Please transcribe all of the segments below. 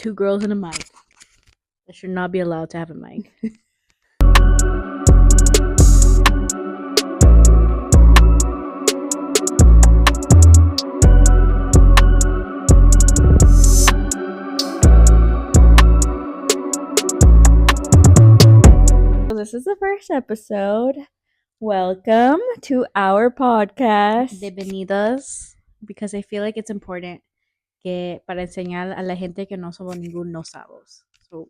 two girls and a mic. That should not be allowed to have a mic. This is the first episode. Welcome to our podcast. Bienvenidos, because I feel like it's important que para enseñar a la gente que no somos ningunos sabos. So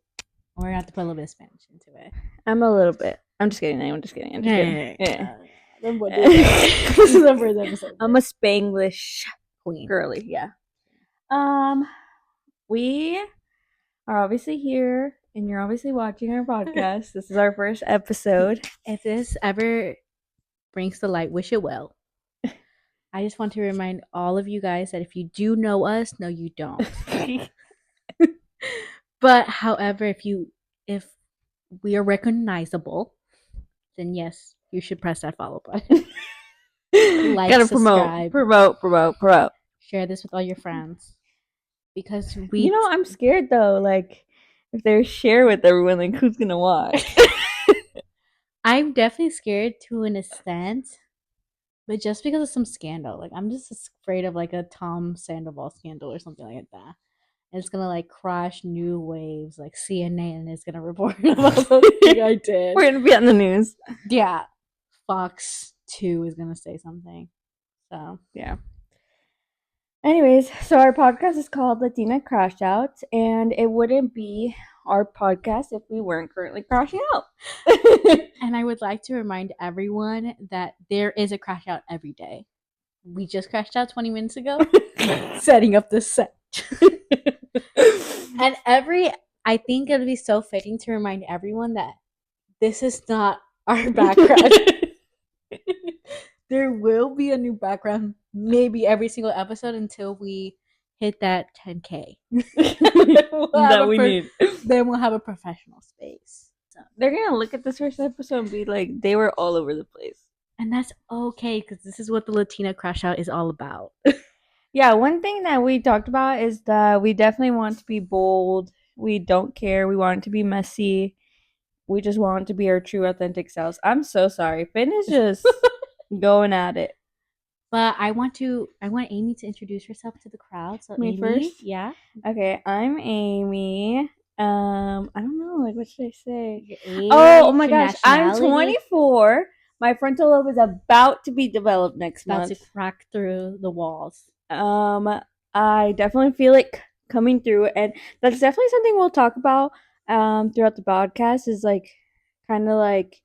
we're gonna have to put a little bit of Spanish into it. I'm a little bit. I'm just kidding. I'm just kidding. Yeah. This is the first episode. I'm a Spanglish queen. girly. Yeah. We are obviously here, and you're obviously watching our podcast. This is our first episode. If this ever brings to light, wish it well. I just want to remind all of you guys that if you do know us, no, you don't. But however, if we are recognizable, then yes, you should press that follow button. Like, gotta subscribe, promote. share this with all your friends, because I'm scared though. Like, if they share with everyone, like, who's gonna watch? I'm definitely scared to an extent, but just because of some scandal. Like, I'm just afraid of like a Tom Sandoval scandal or something like that. And it's gonna like crash new waves, like CNN is gonna report about something I did. We're gonna be on the news. Yeah, Fox 2 is gonna say something. So yeah. Anyways, so our podcast is called Latina Crashouts, and it wouldn't be our podcast if we weren't currently crashing out. And I would like to remind everyone that there is a crash out every day. We just crashed out 20 minutes ago, setting up this set. And I think it'll be so fitting to remind everyone that this is not our background. There will be a new background maybe every single episode until we hit that 10K. That we need. Then we'll have a professional space. So they're gonna look at this first episode and be like, they were all over the place. And that's okay, because this is what the Latina Crashout is all about. Yeah, one thing that we talked about is that we definitely want to be bold. We don't care. We want it to be messy. We just want it to be our true, authentic selves. I'm so sorry. Finn is just going at it. But I want Amy to introduce herself to the crowd. So Me Amy, first? Yeah. Okay, I'm Amy. I don't know, like, what should I say? Your age, oh my gosh, I'm nationality. 24. My frontal lobe is about to be developed next About month. to crack through the walls. I definitely feel it coming through, and that's definitely something we'll talk about throughout the podcast, is like kind of like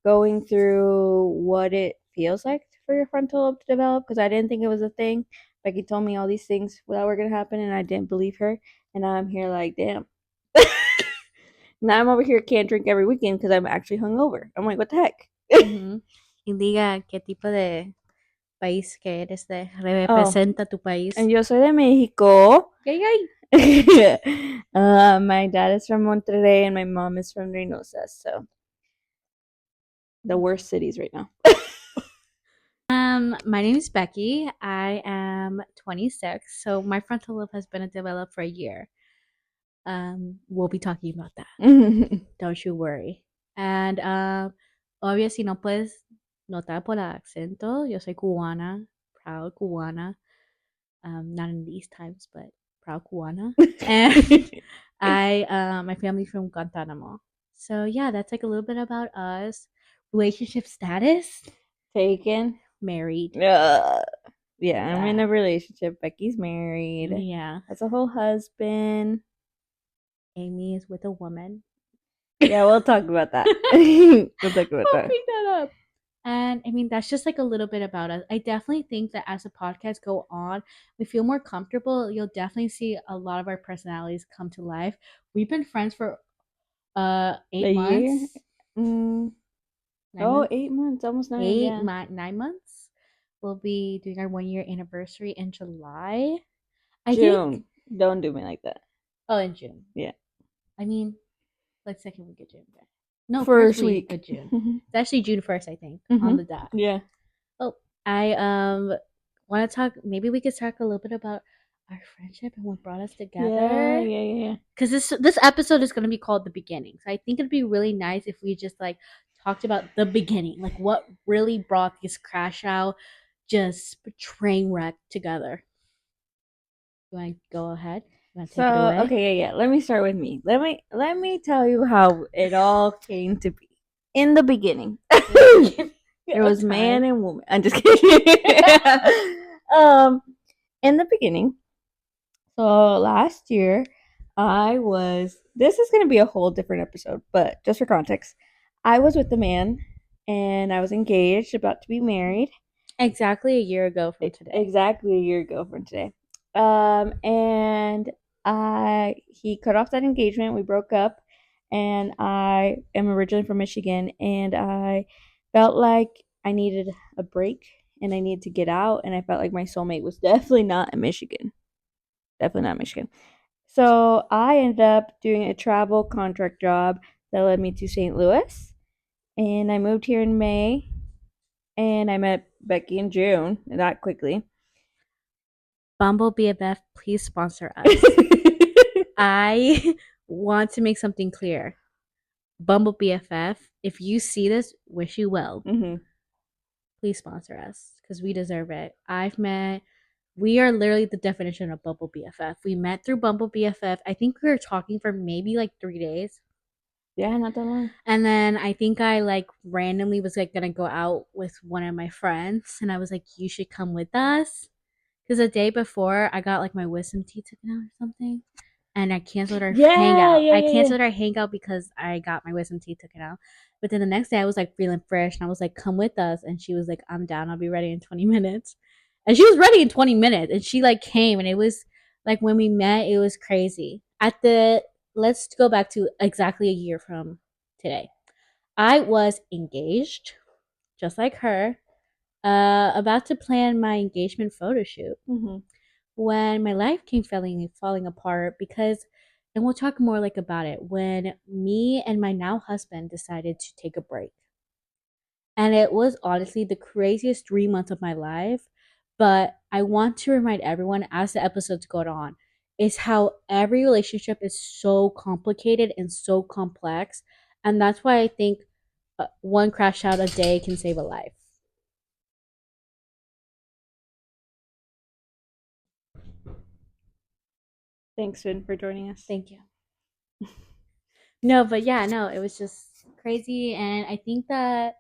going through what it feels like for your frontal lobe to develop, because I didn't think it was a thing. Becky told me all these things that were gonna happen, and I didn't believe her, and now I'm here like, damn. Now I'm over here, can't drink every weekend because I'm actually hungover. I'm like, what the heck? Y diga qué tipo de país que eres, representa tu país. And yo soy de Mexico. Yay. My dad is from Monterrey and my mom is from Reynosa, so the worst cities right now. My name is Becky. I am 26, so my frontal lobe has been developed for a year. We'll be talking about that. Don't you worry. And obvio, si no puedes notar por el acento, yo soy cubana, proud cubana. Not in these times, but proud cubana. And my family's from Guantanamo. So yeah, that's like a little bit about us. Relationship status? Taken. Married. Yeah, I'm in a relationship. Becky's married. Yeah. Has a whole husband. Amy is with a woman. Yeah, we'll talk about that. We'll talk about that. Pick that up. And I mean, that's just like a little bit about us. I definitely think that as the podcast go on, we feel more comfortable. You'll definitely see a lot of our personalities come to life. We've been friends for 8 months. 8 months, almost 9. 9 months. We'll be doing our 1 year anniversary in July. June. Don't do me like that. Oh, in June. Yeah. I mean, like second week of June. No, first week of June. It's actually June 1st, I think, on the dot. Yeah. Oh, I want to talk. Maybe we could talk a little bit about our friendship and what brought us together. Yeah. because this episode is going to be called the beginning. So I think it'd be really nice if we just like talked about the beginning, like what really brought this crash out, just train wreck together. You want to go ahead? You want to take it So away? okay, yeah. Let me start with me. Let me tell you how it all came to be. In the beginning, there was Okay. man and woman. I'm just kidding. um, in the beginning, so last year, I was. This is going to be a whole different episode, but just for context, I was with the man, and I was engaged, about to be married. Exactly a year ago from today. Exactly a year ago from today. And I he cut off that engagement. We broke up, and I am originally from Michigan, and I felt like I needed a break and I needed to get out, and I felt like my soulmate was definitely not in Michigan. Definitely not Michigan. So I ended up doing a travel contract job that led me to St. Louis, and I moved here in May, and I met Becky in June, that quickly. Bumble BFF, please sponsor us. I want to make something clear. Bumble BFF, if you see this, wish you well. Mm-hmm. Please sponsor us because we deserve it. We are literally the definition of Bumble BFF. We met through Bumble BFF. I think we were talking for maybe like 3 days. Yeah, not that long. And then I think I like randomly was like gonna go out with one of my friends, and I was like, "You should come with us." Because the day before, I got like my wisdom teeth taken out or something, and I canceled our Yeah, hangout. yeah, I yeah, canceled our hangout because I got my wisdom teeth taken out. But then the next day, I was like feeling fresh, and I was like, "Come with us," and she was like, "I'm down. I'll be ready in 20 minutes." And she was ready in 20 minutes, and she like came, and it was like when we met, it was crazy. Let's go back to exactly a year from today. I was engaged, just like her, about to plan my engagement photo shoot yeah. Mm-hmm. when my life came falling apart because, and we'll talk more like about it, when me and my now husband decided to take a break. And it was honestly the craziest 3 months of my life. But I want to remind everyone as the episodes go on, is how every relationship is so complicated and so complex. And that's why I think one crash out a day can save a life. Thanks, Finn, for joining us. Thank you. No, but yeah, no, it was just crazy. And I think that,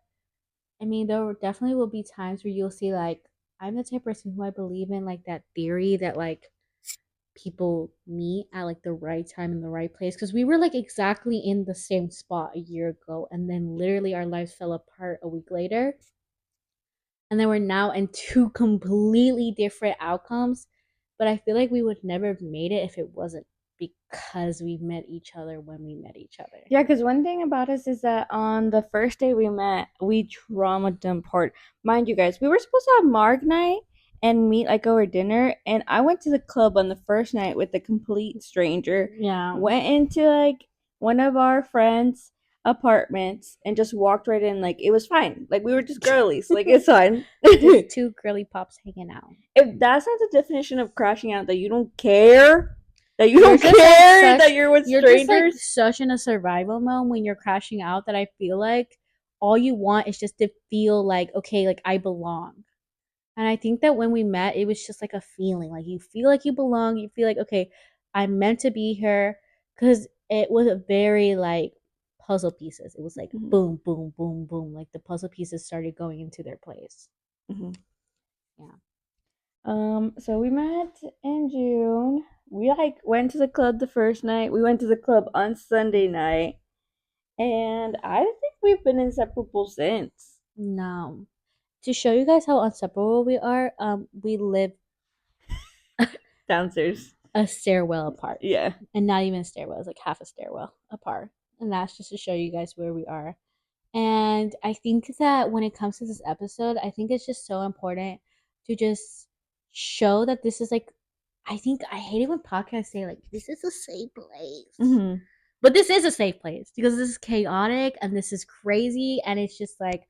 I mean, definitely will be times where you'll see, like, I'm the type of person who I believe in, like, that theory that, like, people meet at, like, the right time in the right place. Because we were, like, exactly in the same spot a year ago. And then literally our lives fell apart a week later. And then we're now in two completely different outcomes. But I feel like we would never have made it if it wasn't because we met each other when we met each other. Yeah, because one thing about us is that on the first day we met, we trauma dumped hard. Mind you, guys, we were supposed to have Marg night and meet like over dinner, and I went to the club on the first night with a complete stranger. Yeah. Went into like one of our friends' apartments and just walked right in. Like it was fine. Like we were just girlies. Like it's fine. Just two girly pops hanging out. If that's not the definition of crashing out, that you don't care, that you You're don't just like care such that you're with you're just like strangers. such in a survival mode when you're crashing out that I feel like all you want is just to feel like, okay, like I belong. And I think that when we met, it was just like a feeling. Like you feel like you belong, you feel like, okay, I'm meant to be here. Cause it was a very like puzzle pieces. It was like Mm-hmm. boom, boom, boom, boom. Like the puzzle pieces started going into their place. Mm-hmm. Yeah. So we met in June. We like went to the club the first night. We went to the club on Sunday night, and I think we've been inseparable since. No. To show you guys how inseparable we are, we live Downstairs. a stairwell apart. Yeah. And not even a stairwell, it's like half a stairwell apart. And that's just to show you guys where we are. And I think that when it comes to this episode, I think it's just so important to just show that this is like, I think I hate it when podcasts say like this is a safe place. Mm-hmm. But this is a safe place because this is chaotic and this is crazy. And it's just like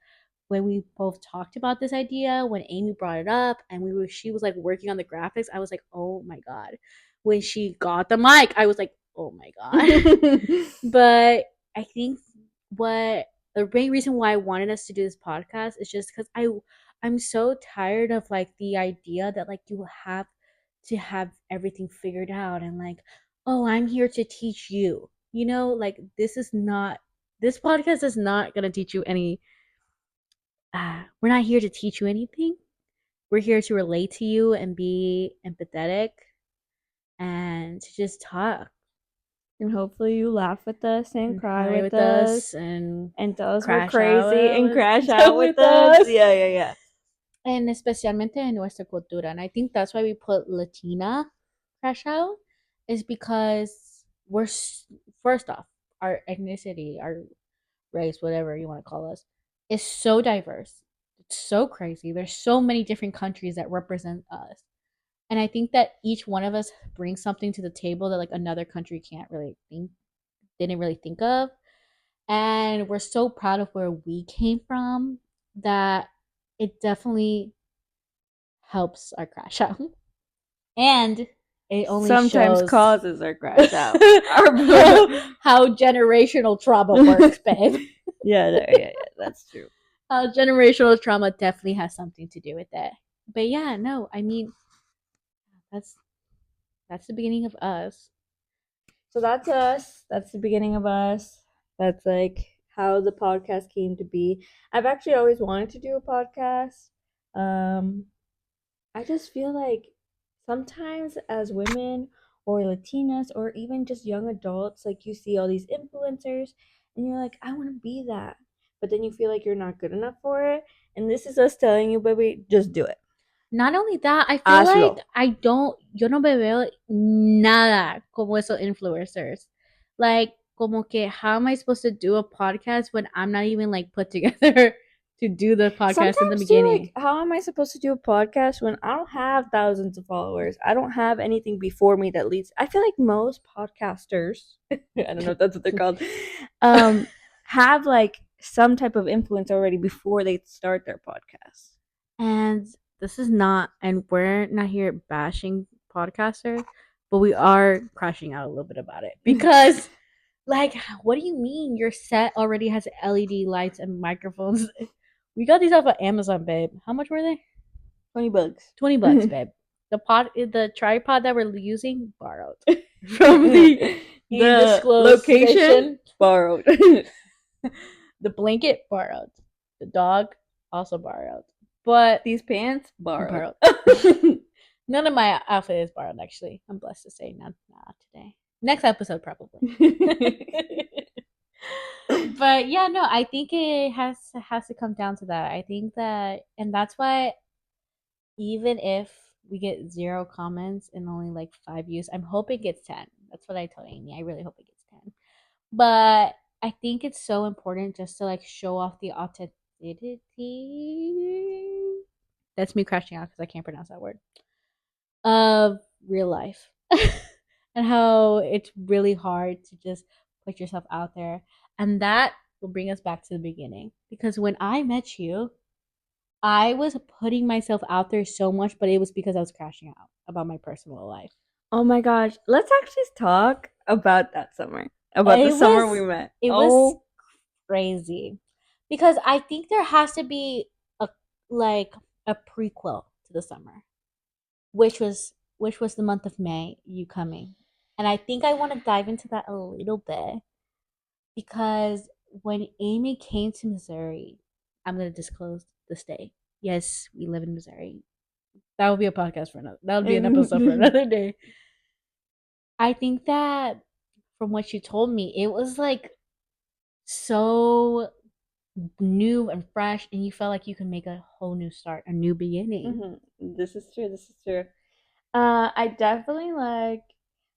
when we both talked about this idea, when Amy brought it up and she was like working on the graphics, I was like, oh my God. When she got the mic, I was like, oh my god. But I think what the main reason why I wanted us to do this podcast is just because I'm so tired of like the idea that like you have to have everything figured out and like, oh, I'm here to teach you. You know, like this podcast is not gonna teach you any. We're not here to teach you anything. We're here to relate to you and be empathetic and to just talk And hopefully you laugh with us and and cry cry with with us us and and tell us we're crash out crazy and crash out with with us. us. Yeah, yeah, yeah. And especialmente en nuestra cultura. And I think that's why we put Latina crash out is because first off, our ethnicity, our race, whatever you want to call us, is so diverse. It's so crazy. There's so many different countries that represent us. And I think that each one of us brings something to the table that like another country didn't really think of. And we're so proud of where we came from that it definitely helps our crash out. And it only Sometimes shows causes our crash out. how generational trauma works, babe. Yeah, that's true. Generational trauma definitely has something to do with it. But yeah, no, I mean that's that's the beginning of us. So that's us. That's the beginning of us. That's like how the podcast came to be. I've actually always wanted to do a podcast. Um, I just feel like sometimes as women or Latinas or even just young adults, like you see all these influencers and you're like, I want to be that. But then you feel like you're not good enough for it. And this is us telling you, baby, just do it. Not only that, I feel like Hazlo. yo no me veo nada como esos influencers. Like, como que, how am I supposed to do a podcast when I'm not even like put together to do the podcast in the Sometimes too, like, beginning? how am I supposed to do a podcast when I don't have thousands of followers? I don't have anything before me that leads. I feel like most podcasters, I don't know if that's what they're called, have like some type of influence already before they start their podcast. And we're not here bashing podcasters, but we are crashing out a little bit about it because, like, what do you mean your set already has LED lights and microphones? We got these off of Amazon, babe. How much were they? $20. $20, babe. The tripod that we're using, borrowed from the The undisclosed location station. borrowed. The blanket, borrowed. The dog, also borrowed. But These pants borrowed. None of my outfit is borrowed, actually. I'm blessed to say not today. Next episode, probably. But yeah, no, I think it has to come down to that. I think that, and that's why even if we get 0 comments and only like 5 views, I'm hoping it gets 10. That's what I told Amy. I really hope it gets 10. But I think it's so important just to like show off the authenticity. That's me crashing out because I can't pronounce that word. Of real life. And how it's really hard to just put yourself out there. And that will bring us back to the beginning. Because when I met you, I was putting myself out there so much, but it was because I was crashing out about my personal life. Oh my gosh. Let's actually talk about that summer. About the summer we met. It was crazy. Because I think there has to be a like a prequel to the summer, which was the month of May, you coming. And I think I want to dive into that a little bit because when Amy came to Missouri, I'm going to disclose the state. Yes, we live in Missouri. That would be a podcast for another. That would be an episode for another day. I think that from what you told me, it was like so new and fresh, and you felt like you could make a whole new start, a new beginning. Mm-hmm. This is true. This is true. I definitely like.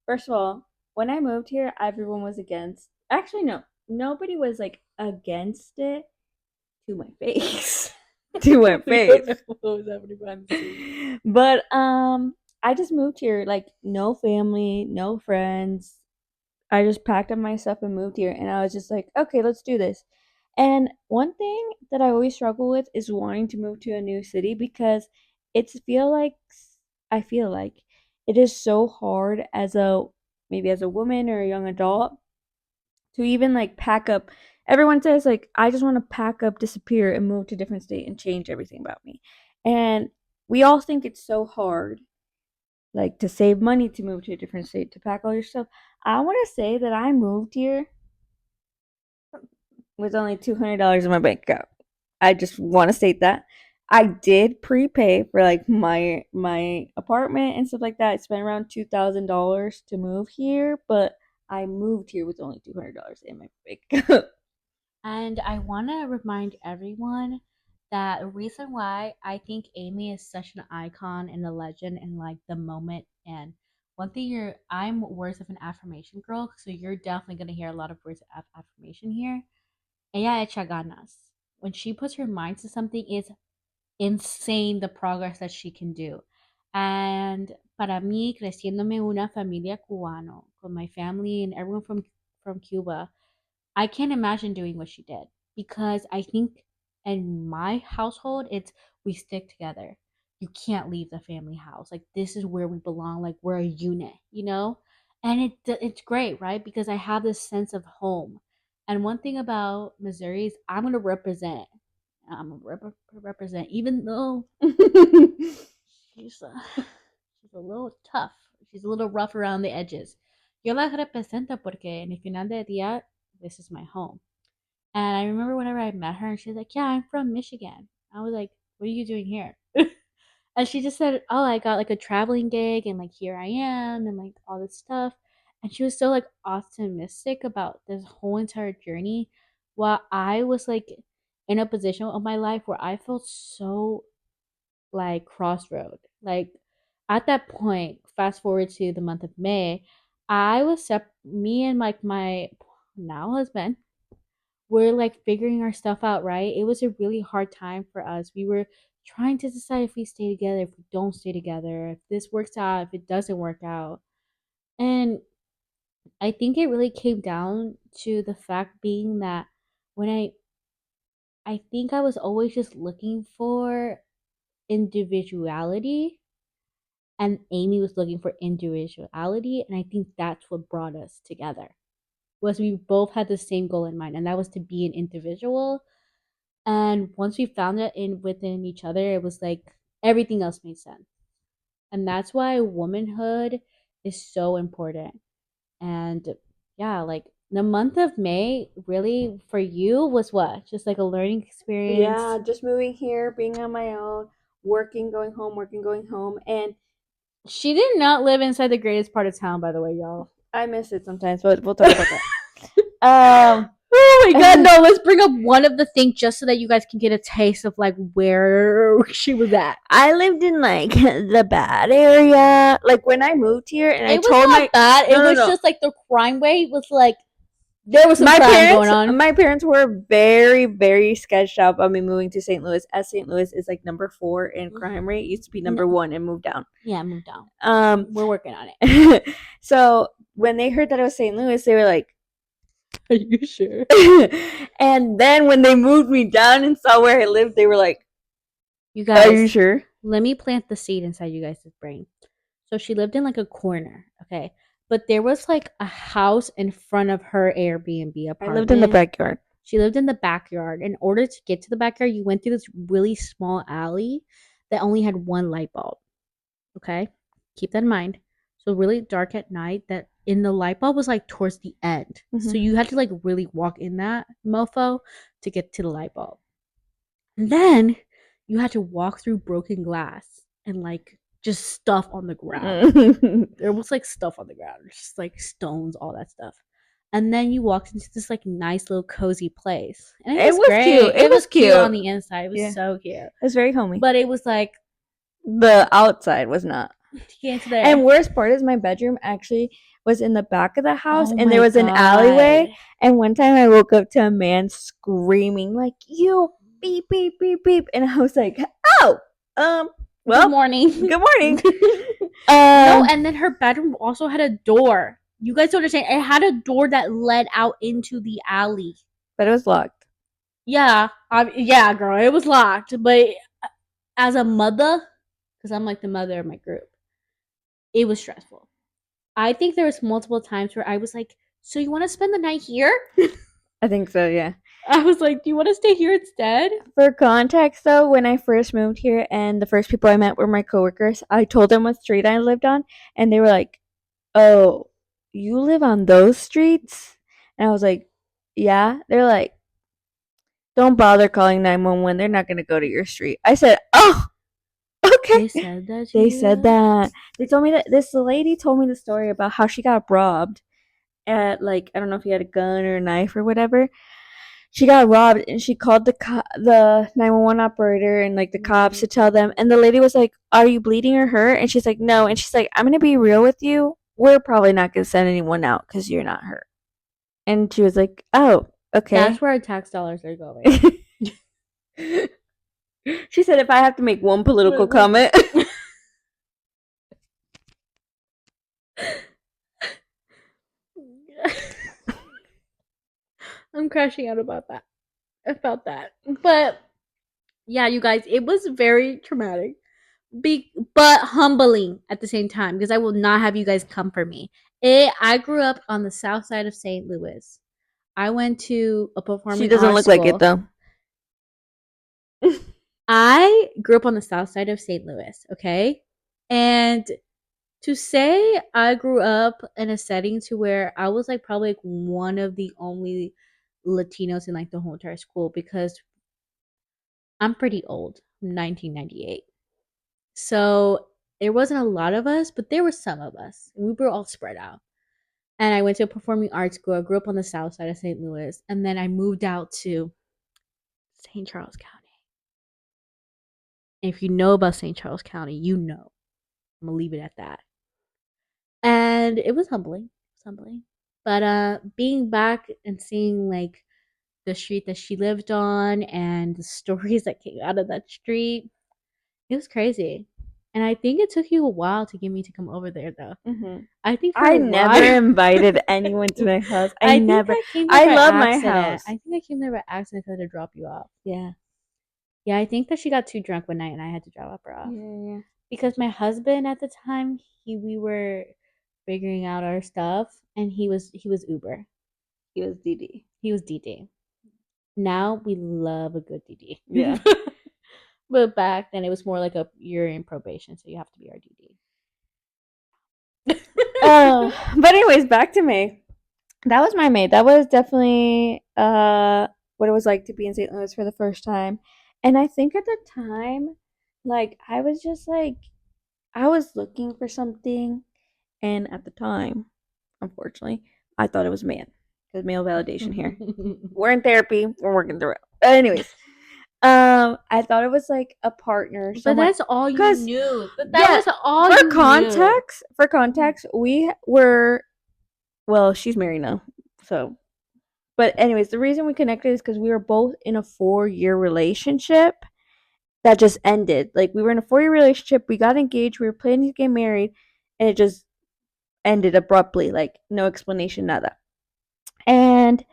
First of all, when I moved here, everyone was against. Actually, no, nobody was like against it to my face. To my face. What was happening? But I just moved here, like no family, no friends. I just packed up my stuff and moved here, and I was just like, okay, let's do this. And one thing that I always struggle with is wanting to move to a new city because I feel like it is so hard as a maybe as a woman or a young adult, to even like pack up. Everyone says like I just want to pack up, disappear, and move to a different state and change everything about me. And we all think it's so hard, like to save money to move to a different state, to pack all your stuff. I want to say that I moved here with only $200 in my bank account. I just want to state that. I did prepay for like my apartment and stuff like that. I spent around $2,000 to move here, but I moved here with only $200 in my bank account. And I want to remind everyone that the reason why I think Amy is such an icon and a legend in like the moment. And one thing I'm words of an affirmation girl, so you're definitely gonna hear a lot of words of affirmation here. Ella echa ganas. When she puts her mind to something, it's insane the progress that she can do. And para mí, creciéndome una familia cubano, con my family and everyone from Cuba, I can't imagine doing what she did because I think in my household, it's we stick together. You can't leave the family house. Like this is where we belong. Like we're a unit, you know. And it's great, right? Because I have this sense of home. And one thing about Missouri is I'm gonna represent. I'm gonna represent, even though she's she's a little tough. She's a little rough around the edges. Yo la represento porque en el final del día, this is my home. And I remember whenever I met her, and she was like, "Yeah, I'm from Michigan." I was like, "What are you doing here?" And she just said, "Oh, I got like a traveling gig, and like here I am, and like all this stuff." And she was so like optimistic about this whole entire journey, while I was like in a position of my life where I felt so like crossroad. Like at that point, fast forward to the month of May, I was me and like my now husband we're like figuring our stuff out, right? It was a really hard time for us. We were trying to decide if we stay together, if we don't stay together, if this works out, if it doesn't work out. And I think it really came down to the fact being that when I think I was always just looking for individuality and Amy was looking for individuality and I think that's what brought us together. Was we both had the same goal in mind and that was to be an individual. And once we found it in within each other, it was like everything else made sense. And that's why womanhood is so important. And yeah, like the month of May really for you was what? Just like a learning experience. Yeah, just moving here, being on my own, working, going home, and She did not live inside the greatest part of town, by the way, y'all. I miss it sometimes, but we'll talk about that. Oh my god, no, let's bring up one of the things just so that you guys can get a taste of like where she was at. I lived in like the bad area. Like when I moved here, and I It was told not bad. It was just like the crime rate was like there was some my crime parents, going on. my parents were very, very sketched out about me moving to St. Louis, as St. Louis is like number 4 in crime rate. It used to be number 1 and moved down. Yeah, moved down. We're working on it. So when they heard that it was St. Louis, they were like, "Are you sure?" And then when they moved me down and saw where I lived, they were like, "You guys, are you sure?" Let me plant the seed inside you guys' brain. So she lived in like a corner, okay? But there was like a house in front of her Airbnb apartment. I lived in the backyard. She lived in the backyard. In order to get to the backyard, you went through this really small alley that only had one light bulb. Okay? Keep that in mind. So really dark at night that in the light bulb was like towards the end. Mm-hmm. So you had to like really walk in that mofo to get to the light bulb. And then you had to walk through broken glass and like just stuff on the ground. There was like stuff on the ground, just like stones, all that stuff. And then you walked into this like nice little cozy place. And it was great. Cute. It was cute on the inside. It was so cute. It was very homey. But it was like the outside was not. And worst part is my bedroom actually was in the back of the house, and there was an alleyway. And one time I woke up to a man screaming like, "You beep beep beep beep," and I was like, "Oh, well, good morning, good morning." No, and then her bedroom also had a door. You guys don't understand. It had a door that led out into the alley, but it was locked. Yeah, yeah, girl, it was locked. But as a mother, because I'm like the mother of my group, it was stressful. I think there was multiple times where I was like, "So you want to spend the night here?" I think so, yeah. I was like, "Do you want to stay here instead?" For context, though, when I first moved here and the first people I met were my coworkers, I told them what street I lived on, and they were like, "Oh, you live on those streets?" And I was like, "Yeah." They're like, "Don't bother calling 911. They're not going to go to your street." I said, "Oh, okay." They said that to They said you. that. They told me that this lady told me the story about how she got robbed at, like, I don't know if he had a gun or a knife or whatever. She got robbed and she called the 911 operator and like the cops to tell them, and the lady was like, "Are you bleeding or hurt?" And she's like, "No." And she's like, "I'm going to be real with you. We're probably not going to send anyone out cuz you're not hurt." And she was like, "Oh, That's okay." where our tax dollars are going. She said if I have to make one political comment. I'm crashing out about that. About that. But yeah, you guys, it was very traumatic. But humbling at the same time because I will not have you guys come for me. I grew up on the south side of St. Louis. I went to a She performing doesn't arts look like it school. though. I grew up on the south side of St. Louis, okay? And to say I grew up in a setting to where I was like probably like one of the only Latinos in like the whole entire school because I'm pretty old. I'm 1998. So there wasn't a lot of us, but there were some of us. And we were all spread out. And I went to a performing arts school. I grew up on the south side of St. Louis. And then I moved out to St. Charles County. And if you know about St. Charles County, you know. I'm gonna leave it at that. And it was humbling. It was humbling. But being back and seeing like the street that she lived on and the stories that came out of that street, it was crazy. And I think it took you a while to get me to come over there though. Mhm. I think for I a never while. invited anyone to my house. I I think never. I came there I by love my accident. house. I think I came there by accident because I had to drop you off. Yeah. Yeah, I think that she got too drunk one night and I had to drop her off. Yeah. Because my husband at the time, we were figuring out our stuff and he was Uber. He was DD. He was DD. Now we love a good DD. Yeah. But back then it was more like a you're in probation, so you have to be our DD. But anyways, back to May. That was my May. That was definitely what it was like to be in St. Louis for the first time. And I think at the time, like I was just like I was looking for something, and at the time, unfortunately, I thought it was a man. Because male validation here. We're in therapy. We're working through it. But anyways, I thought it was like a partner, But someone. that's all you Because knew. That yeah, was all you knew. for context, we were. Well, she's married now, so. But anyways, the reason we connected is because we were both in a 4-year relationship that just ended. Like we were in a 4-year relationship, we got engaged, we were planning to get married, and it just ended abruptly, like no explanation, nada. And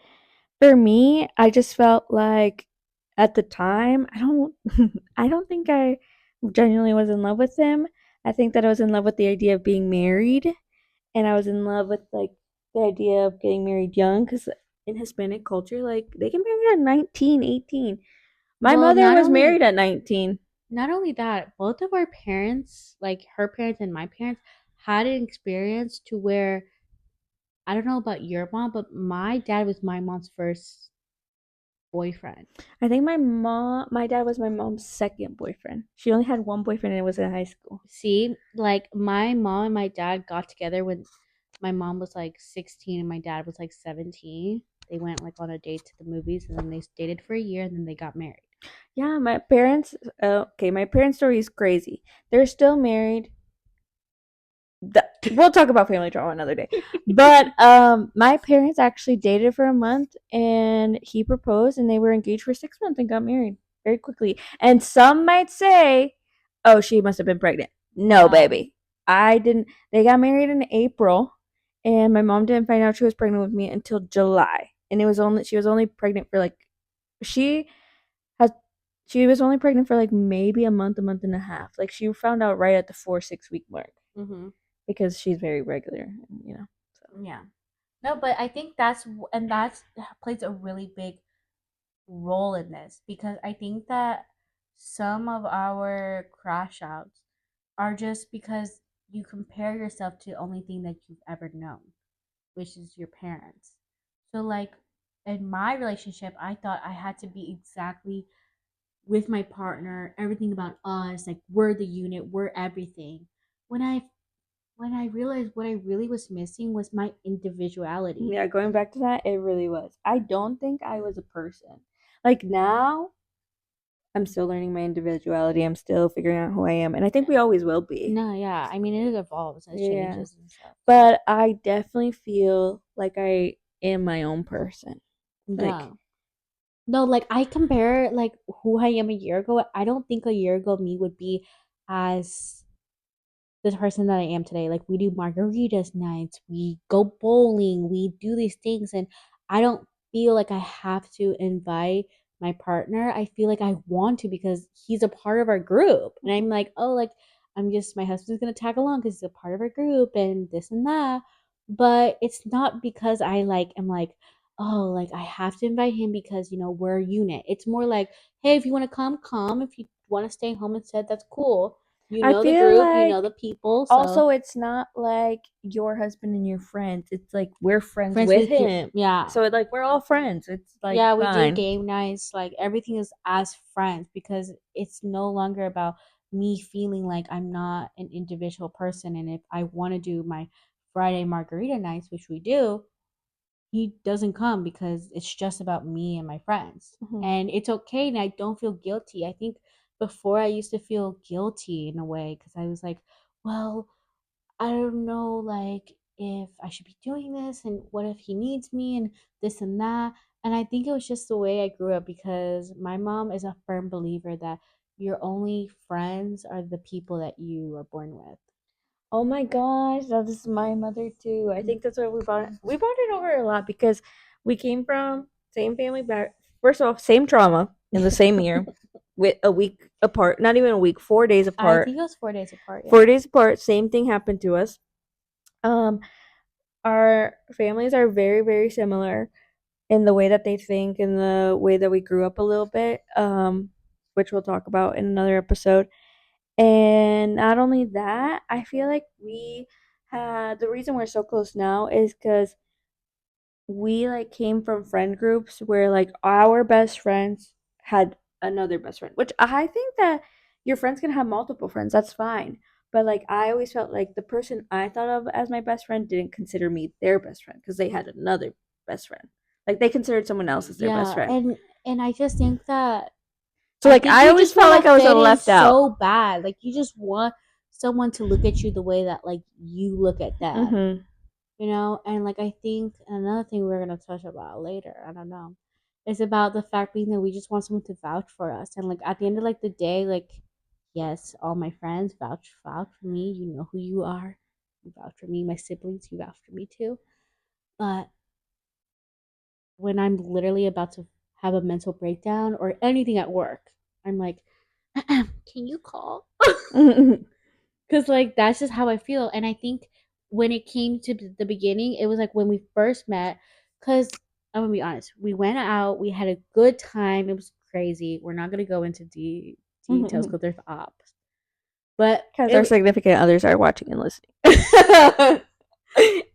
for me, I just felt like at the time, I don't I don't think I genuinely was in love with him. I think that I was in love with the idea of being married, and I was in love with like the idea of getting married young cuz in Hispanic culture like they get married at 19, 18. My Well, mother was married at 19. not only that, both of our parents, like her parents and my parents, had an experience to where I don't know about your mom, but my dad was my mom's first boyfriend. I think my dad was my mom's second boyfriend. She only had one boyfriend and it was in high school. See, like my mom and my dad got together when my mom was like 16 and my dad was like 17. They went like on a date to the movies and then they dated for a year and then they got married. Yeah, my parents. Okay, my parents' story is crazy. They're still married. We'll talk about family drama another day. But my parents actually dated for a month, and he proposed, and they were engaged for 6 months and got married very quickly. And some might say, "Oh, she must have been pregnant." No, No. baby, I didn't. They got married in April, and my mom didn't find out she was pregnant with me until July, and it was only she was only pregnant for like she has she was only pregnant for like maybe a month and a half. Like she found out right at the 4-6 week mark. Mm-hmm. because she's very regular, So. Yeah. No, but I think that's plays a really big role in this because I think that some of our crash outs are just because you compare yourself to the only thing that you've ever known, which is your parents. So like in my relationship, I thought I had to be exactly with my partner, everything about us, like we're the unit, we're everything. When I when I realized what I really was missing was my individuality. Yeah, going back to that, it really was. I don't think I was a person. Like now, I'm still learning my individuality. I'm still figuring out who I am, and I think we always will be. No, yeah. I mean, it evolves, it Yeah. changes and stuff. But I definitely feel like I am my own person. Yeah. Like, No, like I compare like who I am a year ago. I don't think a year ago me would be as the person that I am today. Like we do margaritas nights, we go bowling, we do these things, and I don't feel like I have to invite my partner. I feel like I want to because he's a part of our group, and I'm like, oh, like I'm just my husband's gonna tag along because he's a part of our group and this and that. But it's not because I like am like, oh, like I have to invite him because we're a unit. It's more like, hey, if you want to come, come. If you want to stay home instead, that's cool. You I know the feel group, you know like the people, so also it's not like your husband and your friends. It's like we're friends friends with with you. him. Yeah. So like we're all friends. It's like Yeah, we do fine. game nights. Like everything is as friends because it's no longer about me feeling like I'm not an individual person. And if I want to do my Friday margarita nights, which we do, he doesn't come because it's just about me and my friends. Mhm. And it's okay. And I don't feel guilty. I think before I used to feel guilty in a way because I was like, well, I don't know, like, if I should be doing this and what if he needs me and this and that. And I think it was just the way I grew up because my mom is a firm believer that your only friends are the people that you are born with. Oh my gosh, that is my mother too. I think that's why we bonded over a lot because we came from same family back. First off, same trauma in the same year, with a week apart. Not even a week, 4 days I apart. think it was 4 days apart, yeah. 4 days apart. Same thing happened to us. Um, our families are very very similar in the way that they think, in the way that we grew up a little bit. Which we'll talk about in another episode. And not only that, I feel like we had the reason we're so close now is because we like came from friend groups where like our best friends had another best friend, which I think that your friends can have multiple friends. That's fine. But like I always felt like the person I thought of as my best friend didn't consider me their best friend because they had another best friend. Like they considered someone else as their best Yeah, friend. and I just think that So I like think I you always just felt want like to I was fit in left out. so bad. Like you just want someone to look at you the way that like you look at them. Mhm. And like I think another thing we're gonna touch about later, I don't know, is about the fact being that we just want someone to vouch for us. And like at the end of like the day, like yes, all my friends vouch for me. You know who you are. You vouch for me. My siblings, you vouch for me too. But when I'm literally about to have a mental breakdown or anything at work, I'm like, can you call? Because like that's just how I feel. And I think when it came to the beginning, it was like when we first met. Because I'm gonna be honest, we went out, we had a good time. It was crazy. We're not gonna go into details because there's ops, but Because our it. significant others are watching and listening.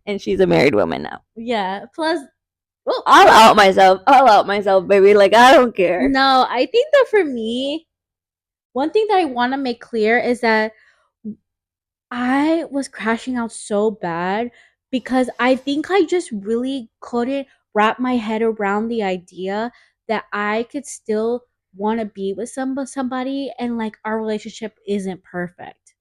And she's a married woman now. Yeah. Plus, well, I'll out myself. I'll out myself, baby. Like I don't care. no, I think that for me, one thing that I want to make clear is that I was crashing out so bad because I think I just really couldn't wrap my head around the idea that I could still want to be with somebody and like our relationship isn't perfect.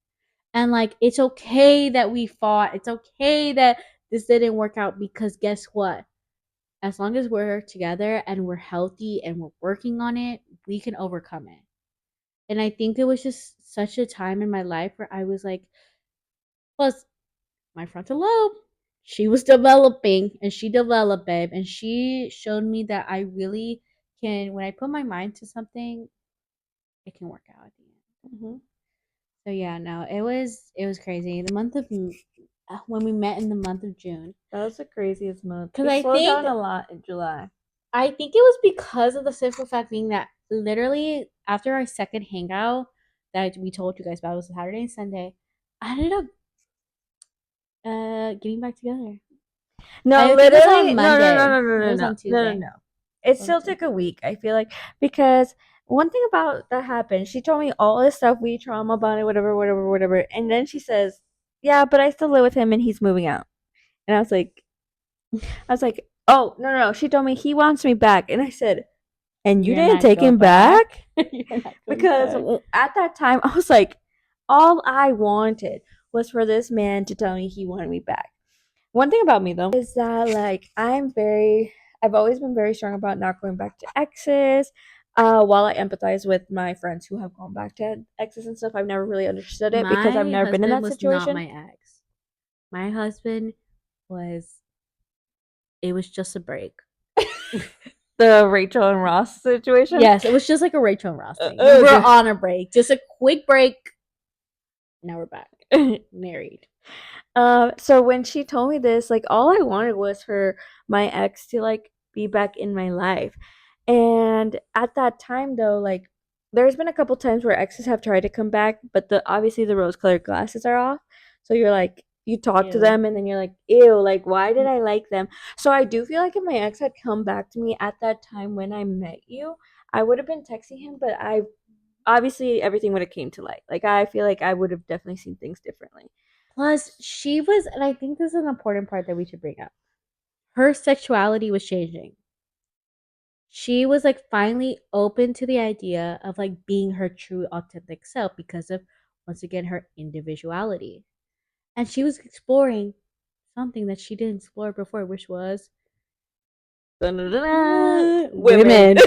And like it's okay that we fought. It's okay that this didn't work out because guess what? As long as we're together and we're healthy and we're working on it, we can overcome it. And I think it was just such a time in my life where I was like, plus my frontal lobe, she was developing and she developed, babe. And she showed me that I really can, when I put my mind to something, it can work out at the end. Mhm. So yeah, no, it was crazy. The month of when we met in the month of June. That was the craziest month. Because We slowed down a lot in July. I think it was because of the simple fact being that literally after our second hangout that we told you guys about, it was Saturday and Sunday, I ended up getting back together. No, I think it was on literally, no, no, Monday. no, no, no, It no, was no, on no, no, Tuesday. no. It still took a week, I feel like, because one thing about that happened, she told me all this stuff, we trauma bonded, whatever, whatever, whatever, and then she says, "Yeah, but I still live with him, and he's moving out." And I was like, "Oh, no, no, no." She told me he wants me back, and I said, "And you You're didn't not take going him back?" You're not going Because back. at that time, I was like, all I wanted was for this man to tell me he wanted me back. One thing about me though is that like I've always been very strong about not going back to exes. While I empathize with my friends who have gone back to exes and stuff, I've never really understood it because I've My never been in husband that was not situation. my ex. My husband was, it was just a break. The Rachel and Ross situation. Yes, it was just like a Rachel and Ross thing. We were on a break, just a quick break. Now we're back, married. So when she told me this, like all I wanted was for my ex to like be back in my life. And at that time though, like there's been a couple times where exes have tried to come back, but the obviously the rose colored glasses are off. So you're like you talk to Ew. them and then you're like, ew, like why did I like them? So I do feel like if my ex had come back to me at that time when I met you, I would have been texting him, but I obviously everything would have came to light. Like I feel like I would have definitely seen things differently. Plus, she was, and I think this is an important part that we should bring up. Her sexuality was changing. She was like finally open to the idea of like being her true authentic self because of, once again, her individuality. And she was exploring something that she didn't explore before, which was women.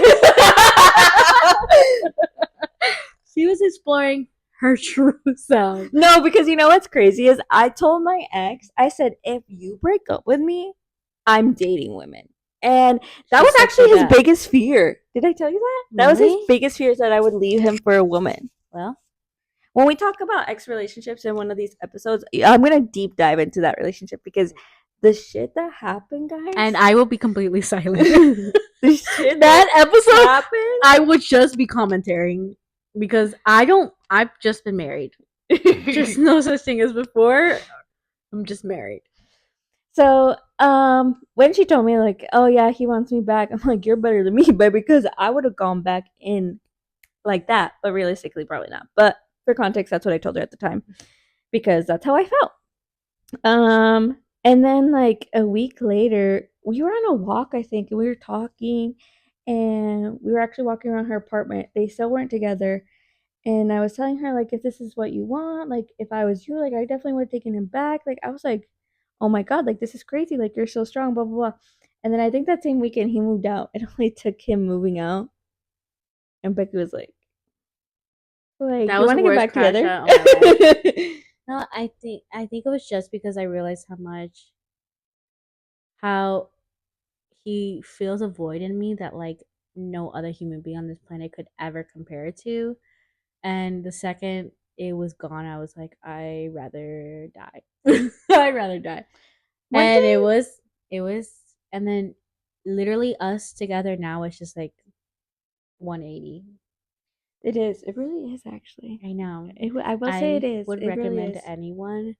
She was exploring her true self. No, because you know what's crazy is I told my ex, I said, if you break up with me, I'm dating women. And that was actually his biggest fear. Did I tell you that? That was his biggest fear, is that I would leave him for a woman. Well, when we talk about ex relationships in one of these episodes, I'm going to deep dive into that relationship because the shit that happened, guys. And I will be completely silent. The shit that episode happened, I would just be commentating because I've just been married. Just no such thing as before. I'm just married. So, when she told me like, "Oh yeah, he wants me back," I'm like, "You're better than me," but because I would have gone back in like that, but realistically, probably not. But for context, that's what I told her at the time because that's how I felt. And then like a week later, we were on a walk, I think, and we were talking, and we were actually walking around her apartment. They still weren't together, and I was telling her like, if this is what you want, like if I was you, like I definitely would have taken him back. Like I was like, oh my god, like this is crazy, like you're so strong, blah blah blah. And then I think that same weekend he moved out. It only took him moving out, and Becky was like, That you was want the to get worst back crash together? out. Oh my god. No, I think it was just because I realized how he feels a void in me that like no other human being on this planet could ever compare to. And the second it was gone, I was like, I rather die. I'd rather die. One And thing it was, and then literally us together now is just like 180. it is. It really is actually. I know. I will say it is. Would It really recommend is. to anyone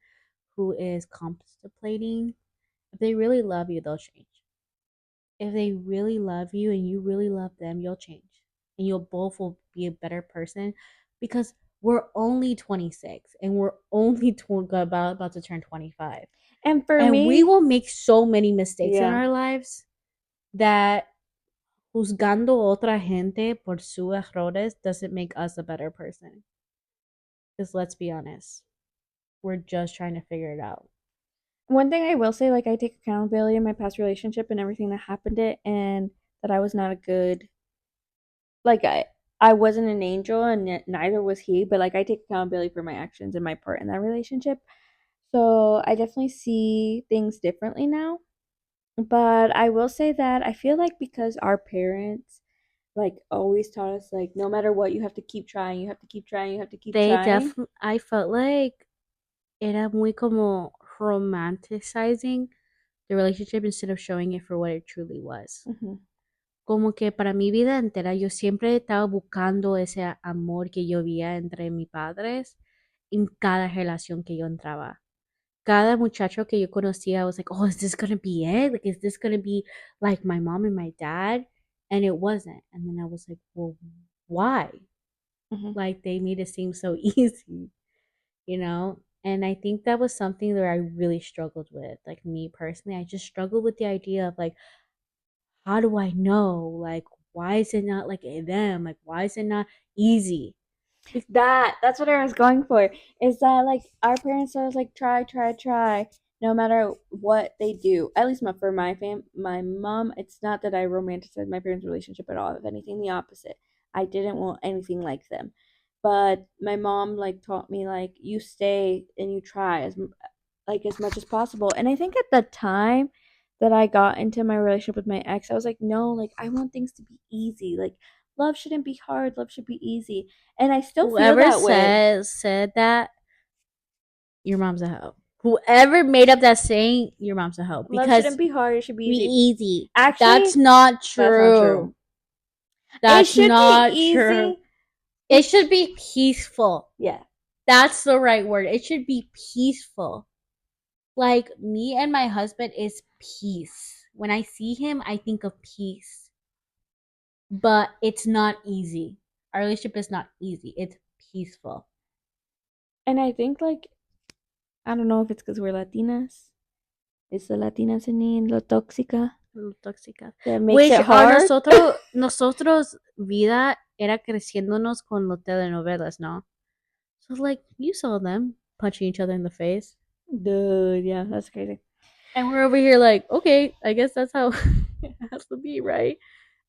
who is contemplating, if they really love you, they'll change. If they really love you and you really love them, you'll change. And you'll both will be a better person because we're only 26 and we're only about to turn 25. And for And me, we will make so many mistakes in yeah. our lives that juzgando otra gente por sus errores doesn't make us a better person. Because let's be honest, we're just trying to figure it out. One thing I will say, like I take accountability in my past relationship and everything that happened it, and that I was not a good, like I wasn't an angel, and neither was he. But like I take accountability for my actions and my part in that relationship. So I definitely see things differently now. But I will say that I feel like because our parents like always taught us like no matter what you have to keep trying, you have to keep trying, you have to keep They trying. definitely, I felt like era muy como romanticizing the relationship instead of showing it for what it truly was. Mhm. Como que para mi vida entera yo siempre estaba buscando ese amor que yo veía entre mis padres en cada relación que yo entraba. Cada muchacho que yo conocía, I was like, oh, is this gonna be it? Like, is this gonna be like my mom and my dad? And it wasn't. And then I was like, well, why? Mhm. Like, they made it seem so easy, you know? And I think that was something that I really struggled with. Like, me personally, I just struggled with the idea of, like, how do I know? Like, why is it not like them? Like, why is it not easy? That's what I was going for. Is that like our parents always like try, no matter what they do. At least for my mom, it's not that I romanticize my parents' relationship at all. If anything, the opposite. I didn't want anything like them. But my mom like taught me like you stay and you try as much as possible. And I think at the time that I got into my relationship with my ex, I was like, no, like I want things to be easy. Like love shouldn't be hard, love should be easy. And I still feel Whoever that way. said that, your mom's a hoe. Whoever made up that saying, your mom's a hoe. Love Because shouldn't be hard, it should be be easy. easy. That's Actually, not that's not true. true. It That's should be not true. easy. It It should be peaceful. yeah. That's the right word. It should be peaceful. Like me and my husband is peace. When I see him, I think of peace. But it's not easy. Our relationship is not easy. It's peaceful. And I think like I don't know if it's because we're Latinas. It's the Latinas in me and lo tóxica Tóxicas. that makes Which it are hard. nosotros vida era creciéndonos con los telenovelas, ¿no? So like you saw them punching each other in the face. Dude, yeah, that's crazy. And we're over here like, okay, I guess that's how it has to be, right?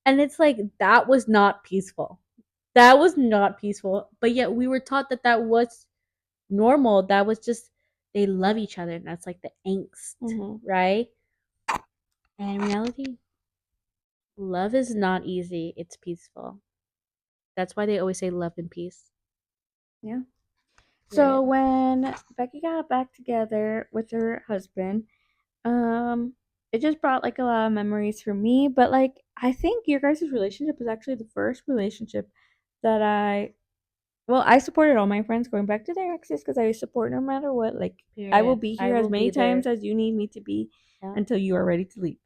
And it's like that was not peaceful. That was not peaceful. But yet we were taught that that was normal. That was just they love each other, and that's like the angst, Mm-hmm. right? And in reality, love is not easy. It's peaceful. That's why they always say love and peace. Yeah. So Period. when Becky got back together with her husband, um, it just brought like a lot of memories for me. But like, I think your guys' relationship was actually the first relationship that I supported all my friends going back to their exes because I support no matter what. Like, I will Period. be I here as will many be times there. as you need me to be Yeah. until you are ready to leave.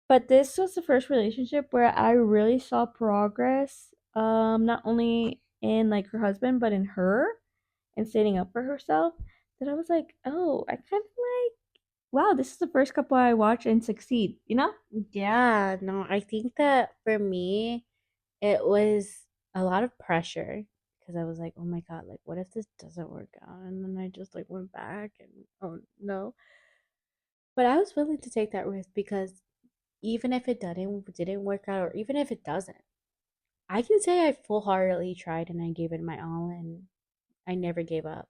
But this was the first relationship where I really saw progress, not only in like her husband, but in her and standing up for herself. That I was like, oh, I kind of like, wow, this is the first couple I watch and succeed, you know? Yeah, no, I think that for me, it was a lot of pressure because I was like, oh my God, like, what if this doesn't work out? And then I just like went back and oh no. But I was willing to take that risk because even if it didn't work out, or even if it doesn't, I can say I full heartedly tried and I gave it my all and I never gave up.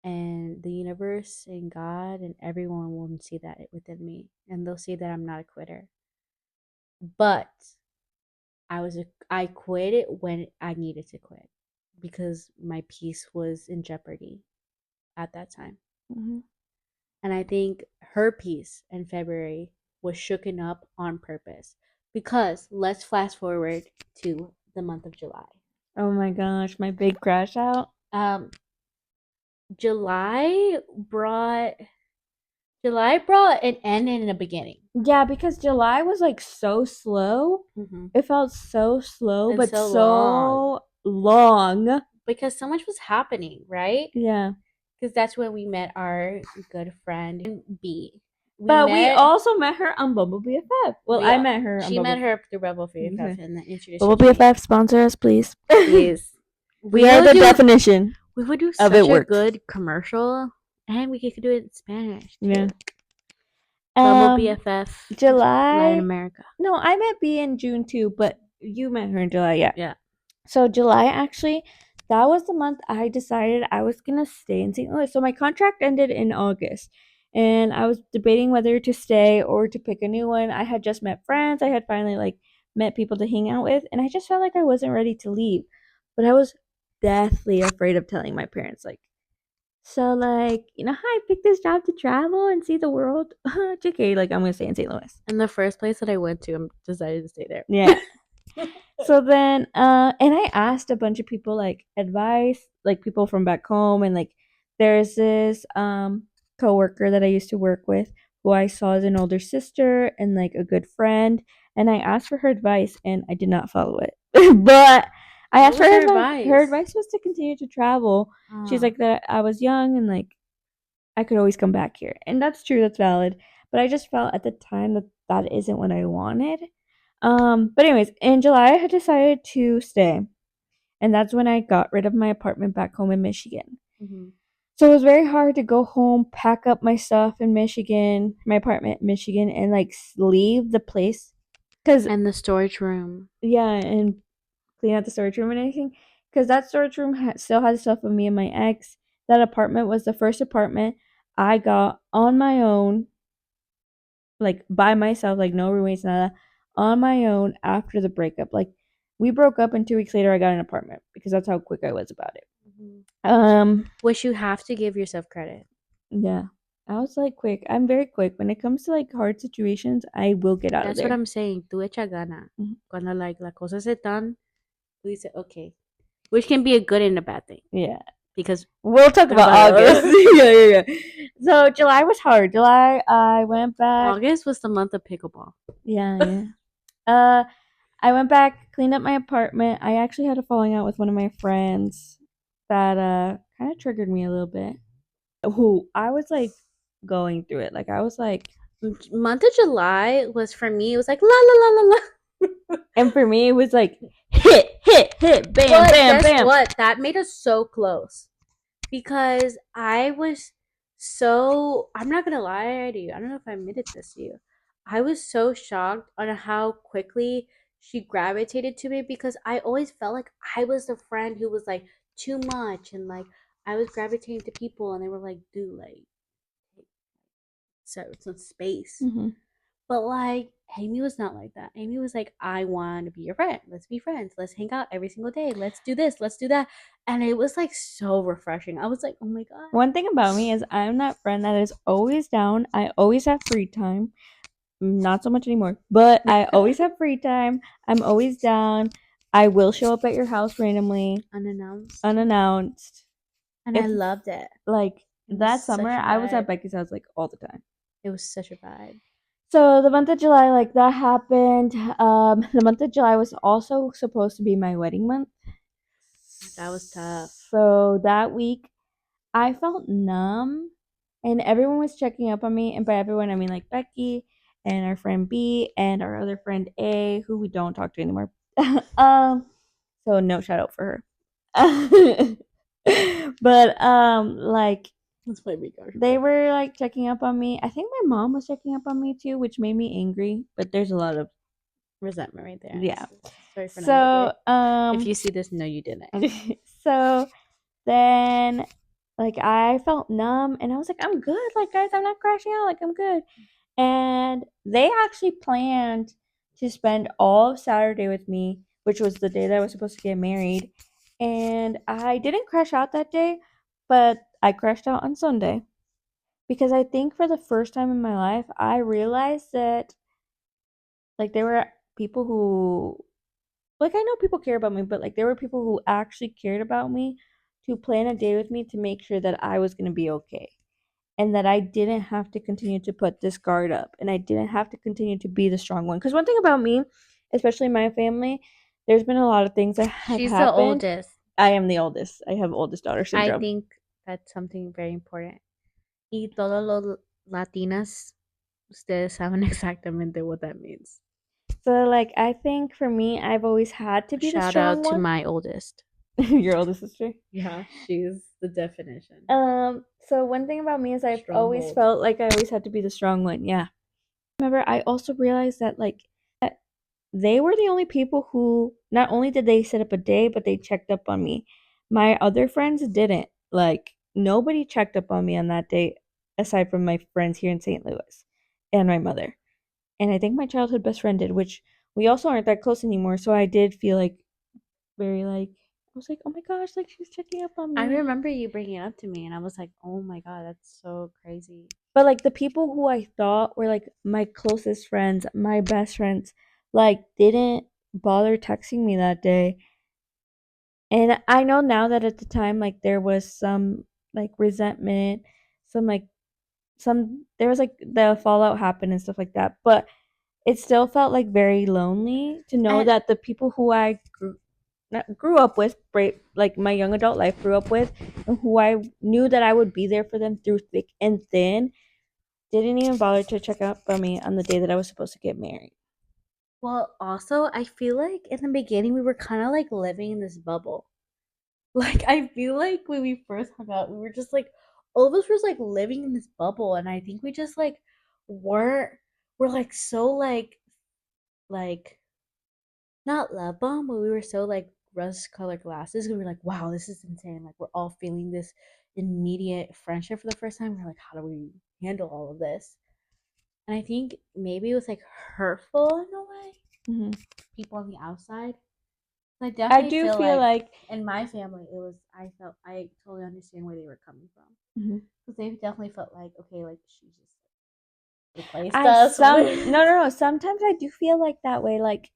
And the universe and God and everyone will see that within me and they'll see that I'm not a quitter. But I quit it when I needed to quit because my peace was in jeopardy at that time. Mm-hmm. And I think her peace in February was shooken up on purpose. Because let's fast forward to the month of July. Oh my gosh, my big crash out. Um, July brought July brought an end and a beginning. Yeah, because July was like so slow. Mm-hmm. It felt so slow, And but so long so long. because so much was happening, right? Yeah. Because that's when we met our good friend B. We But we met. also met her on Bumble BFF. Well, We I met her on She met Bumble. her through Rebel Free Okay. and then introduced her Bumble to me. BFF sponsor us, please. Please, We are the definition we would do of such it a works. good commercial, and we could do it in Spanish too. Yeah. Bumble BFF, Latin July. America. No, I met B in June too, but you met her in July, yeah. Yeah. So July actually, that was the month I decided I was gonna stay in St. Louis. So my contract ended in August, and I was debating whether to stay or to pick a new one. I had just met friends. I had finally like met people to hang out with, and I just felt like I wasn't ready to leave. But I was deathly afraid of telling my parents. Like So like, how I picked this job to travel and see the world? JK, like I'm gonna stay in St. Louis. And the first place that I went to, I decided to stay there. Yeah. So then and I asked a bunch of people like advice, like people from back home, and like there's this coworker that I used to work with who I saw as an older sister and like a good friend, and I asked for her advice and I did not follow it. But I What asked for was her her advice. Her advice? advice was to continue to travel. She's Oh. like that I was young and like I could always come back here. And that's true, that's valid. But I just felt at the time that that isn't what I wanted. But anyways, in July I had decided to stay. And that's when I got rid of my apartment back home in Michigan. Mm-hmm. So it was very hard to go home, pack up my stuff in Michigan, my apartment in Michigan, and like leave the place. Cause And the storage room. yeah, and clean out the storage room and anything. Cause that storage room still had stuff of me and my ex. That apartment was the first apartment I got on my own, like by myself, like no roommates, nada, on my own after the breakup. Like we broke up and 2 weeks later I got an apartment because that's how quick I was about it. Mm-hmm. Um, Which you have to give yourself credit. yeah. I was like quick. I'm very quick. When it comes to like hard situations, I will get out of That's what there. I'm saying. Tú echa gana. Mhm. Cuando like la cosa se done, tú dices, okay. Which can be a good and a bad thing. Yeah. Because We'll talk about August. Yeah. So July was hard. July I went back. August was the month of pickleball. Yeah. Uh I went back, cleaned up my apartment. I actually had a falling out with one of my friends that kind of triggered me a little bit. Who I was like going through it. Like I was like, Month of July was for me. It was like la la la la la. and for me it was like hit, bam, But bam, guess bam. what? That made us so close because I was so. I'm not gonna lie to you. I don't know if I admitted this to you. I was so shocked on how quickly she gravitated to me because I always felt like I was the friend who was like too much and like I was gravitating to people and they were like, dude, like so some space. Mm-hmm. But like Amy was not like that. Amy was like, I want to be your friend. Let's be friends. Let's hang out every single day. Let's do this. Let's do that. And it was like so refreshing. I was like, oh my God. One thing about me is I'm that friend that is always down. I always have free time. Not so much anymore, but I always have free time. I'm always down. I will show up at your house randomly, Unannounced. unannounced. And I If loved it. like It that was summer, such a I was at vibe. Becky's house like all the time. It was such a vibe. So the month of July, like that happened. The month of July was also supposed to be my wedding month. That was tough. So that week, I felt numb, and everyone was checking up on me. And by everyone, I mean like Becky and our friend B and our other friend A, who we don't talk to anymore. So no shout out for her. But like Let's play big guard. they were like checking up on me. I think my mom was checking up on me too, which made me angry. But there's a lot of Resentment right there. yeah. Sorry for So not if you see this, no, you didn't. so then like I felt numb and I was like, I'm good. Like guys, I'm not crashing out. Like I'm good. And they actually planned to spend all of Saturday with me, which was the day that I was supposed to get married. And I didn't crash out that day, but I crashed out on Sunday. Because I think for the first time in my life, I realized that like there were people who like I know people care about me, but like there were people who actually cared about me to plan a day with me to make sure that I was going to be okay and that I didn't have to continue to put this guard up and I didn't have to continue to be the strong one. Because one thing about me, especially my family, there's been a lot of things that have She's the happened. oldest. I am the oldest. I have oldest daughter I syndrome. think that's something very important. Y todos los latinas, ustedes saben exactamente what that means. So like I think for me, I've always had to be the Shout strong out to one. my oldest. Your oldest sister. Yeah, she's the definition. So one thing about me is I've always Stronghold. felt like I always had to be the strong one. Yeah. Remember, I also realized that like they were the only people who not only did they set up a day, but they checked up on me. My other friends didn't. Like nobody checked up on me on that day aside from my friends here in St. Louis and my mother. And I think my childhood best friend did, which we also aren't that close anymore. So I did feel like very like was like, oh my gosh, like she's checking up on I me. remember you bringing it up to me, and I was like, "Oh my god, that's so crazy." But like the people who I thought were like my closest friends, my best friends, like didn't bother texting me that day. And I know now that at the time like there was some like resentment, some like some there was like the fallout happened and stuff like that. But it still felt like very lonely to know And that the people who I grew up with, like my young adult life grew up with, and who I knew that I would be there for them through thick and thin, didn't even bother to check up on me on the day that I was supposed to get married. well, also, I feel like in the beginning we were kind of like living in this bubble. Like, I feel like when we first hung out, we were just like, all of us was like living in this bubble, and I think we just like weren't, we're like so like not love bomb, but we were so like rust colored glasses. We were like, wow, this is insane. Like, we're all feeling this immediate friendship for the first time. We're like, how do we handle all of this? And I think maybe it was like hurtful in a way, Hmm. people on the outside. I I definitely do feel feel like like in my family, it was, I felt, I totally understand where they were coming from. mhm. Because they definitely felt like, okay, like she just replaced I us. some no no no. Sometimes I do feel like that way. Like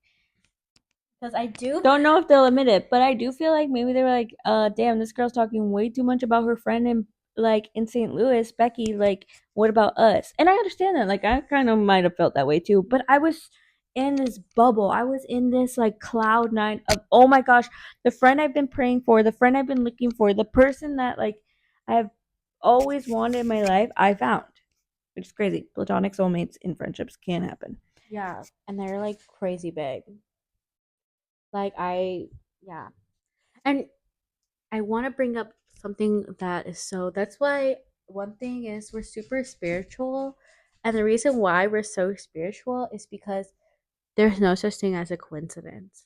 Because I do. don't know if they'll admit it, but I do feel like maybe they were like, damn, this girl's talking way too much about her friend in like in St. Louis, Becky, like, what about us? And I understand that. Like I kind of might have felt that way too. But I was in this bubble. I was in this like cloud nine of oh my gosh, the friend I've been praying for, the friend I've been looking for, the person that like I've always wanted in my life, I found. Which is crazy. Platonic soulmates in friendships can happen. Yeah. And they're like crazy big. Yeah. And I want to bring up something that is so, that's why one thing is we're super spiritual. And the reason why we're so spiritual is because there's no such thing as a coincidence.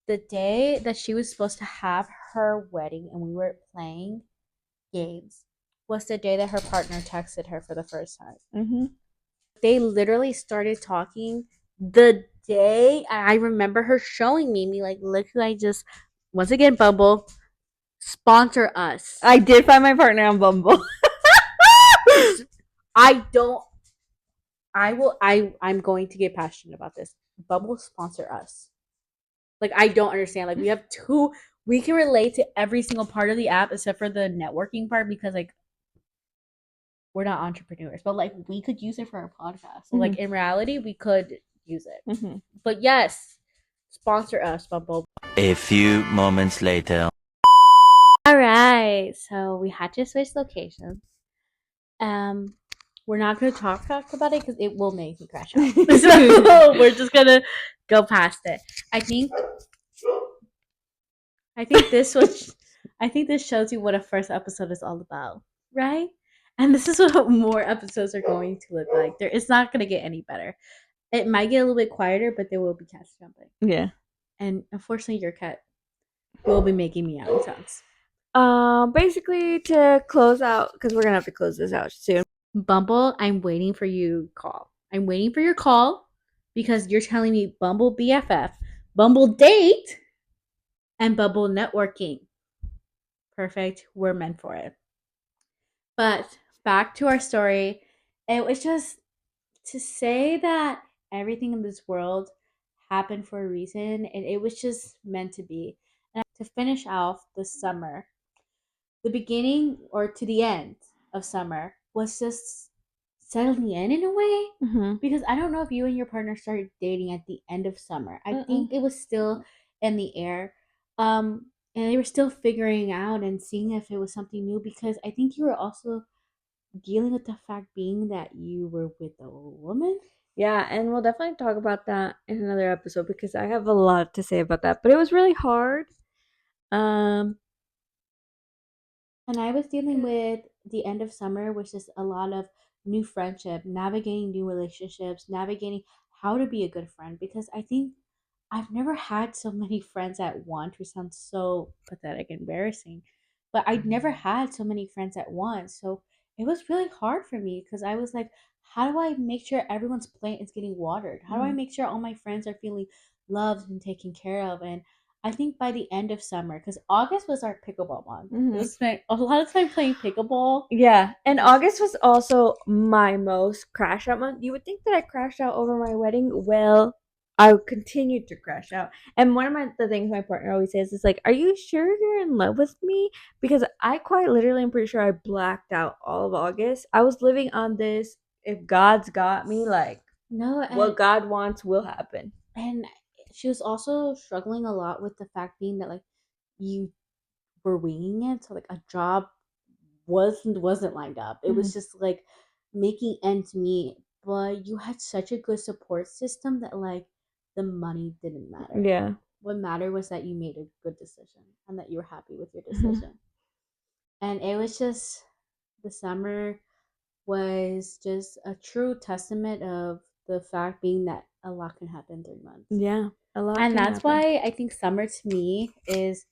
The day that she was supposed to have her wedding and we were playing games was the day that her partner texted her for the first time. Mm-hmm. They literally started talking the day. I remember her showing me like, look who I just, once again, Bumble, sponsor us. I did find my partner on Bumble. I don't, I'm going to get passionate about this. Bumble sponsor us. Like, I don't understand. Like, we have two, we can relate to every single part of the app except for the networking part because like we're not entrepreneurs, but like we could use it for our podcast. So like Mm-hmm. in reality, we could use it. Mm-hmm. But yes, sponsor us, Bumble. A few moments later. All right, so we had to switch locations. Um, we're not going to talk about it because it will make me crash out. So we're just gonna go past it. I think I think this was I think this shows you what a first episode is all about, right? And this is what more episodes are going to look like. It's not gonna get any better. It might get a little bit quieter, but there will be cats jumping. Yeah. And unfortunately, your cat will be making meowing sounds. Basically to close out because we're gonna have to close this out soon. Bumble, I'm waiting for you call. I'm waiting for your call because you're telling me Bumble BFF, Bumble date, and Bumble networking. Perfect. We're meant for it. But back to our story. It was just to say that everything in this world happened for a reason and it was just meant to be. And to finish off the summer, the beginning or to the end of summer was just settling in a way Mm-hmm. because I don't know if you and your partner started dating at the end of summer. I Mm-mm. think it was still in the air. And they were still figuring out and seeing if it was something new because I think you were also dealing with the fact being that you were with a woman. Yeah, and we'll definitely talk about that in another episode because I have a lot to say about that. But it was really hard. Um, And I was dealing with the end of summer, which is a lot of new friendship, navigating new relationships, navigating how to be a good friend. Because I think I've never had so many friends at once, which sounds so pathetic and embarrassing. But I'd never had so many friends at once. So it was really hard for me because I was like, how do I make sure everyone's plant is getting watered? How do I mhm. make sure all my friends are feeling loved and taken care of? And I think by the end of summer, because August was our pickleball month. Mhm. We spent a lot of time playing pickleball. Yeah, and August was also my most crash out month. You would think that I crashed out over my wedding. Well, I continued to crash out. And one of the things my partner always says is like, "Are you sure you're in love with me?" Because I quite literally am pretty sure I blacked out all of August. I was living on this. If God's got me, like No, what God wants will happen. and she was also struggling a lot with the fact being that like you were winging it, so like a job wasn't lined up. It was just like making ends meet, but you had such a good support system that like the money didn't matter. Yeah. What mattered was that you made a good decision and that you were happy with your decision. And it was just the summer was just a true testament of the fact being that a lot can happen in 3 months. Yeah, a lot. And can that's happen. why I think summer to me is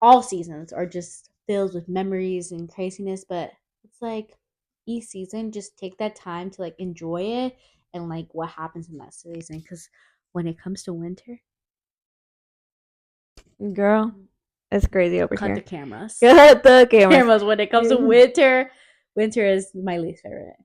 all seasons are just filled with memories and craziness, but it's like each season just take that time to like enjoy it and like what happens in that season, because when it comes to winter, Girl, it's crazy over cut here. the cameras. Cut the cameras. Cameras when it comes to winter. Winter is my least favorite.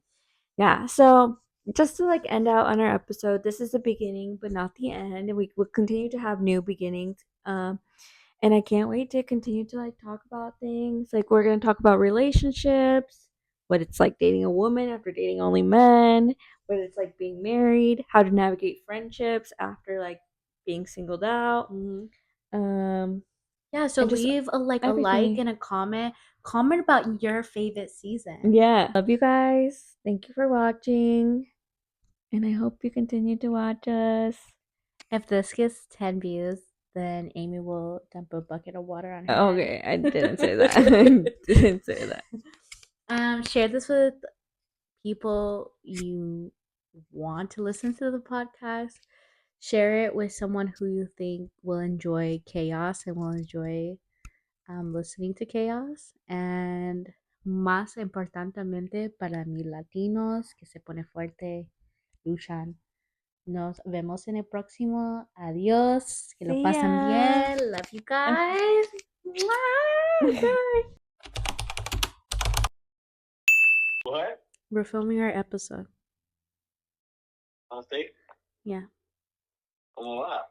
Yeah, so just to like end out on our episode, this is the beginning, but not the end. We will continue to have new beginnings. And I can't wait to continue to like talk about things. Like we're gonna talk about relationships, what it's like dating a woman after dating only men, what it's like being married, how to navigate friendships after like being singled out. Yeah, so And just leave a like everything. and a comment. Comment about your favorite season. Yeah. Love you guys. Thank you for watching. And I hope you continue to watch us. If this gets 10 views, then Amy will dump a bucket of water on her Okay, head. I didn't say that. I didn't say that. Share this with people you want to listen to the podcast. Share it with someone who you think will enjoy chaos and will enjoy listening to chaos. And más importantemente para mis latinos que se pone fuerte, luchan. Nos vemos en el próximo. Adiós. Que lo See pasen ya. bien. Love you guys. Bye. What? We're filming our episode. ¿Ah, sí? Yeah. ¿Cómo va?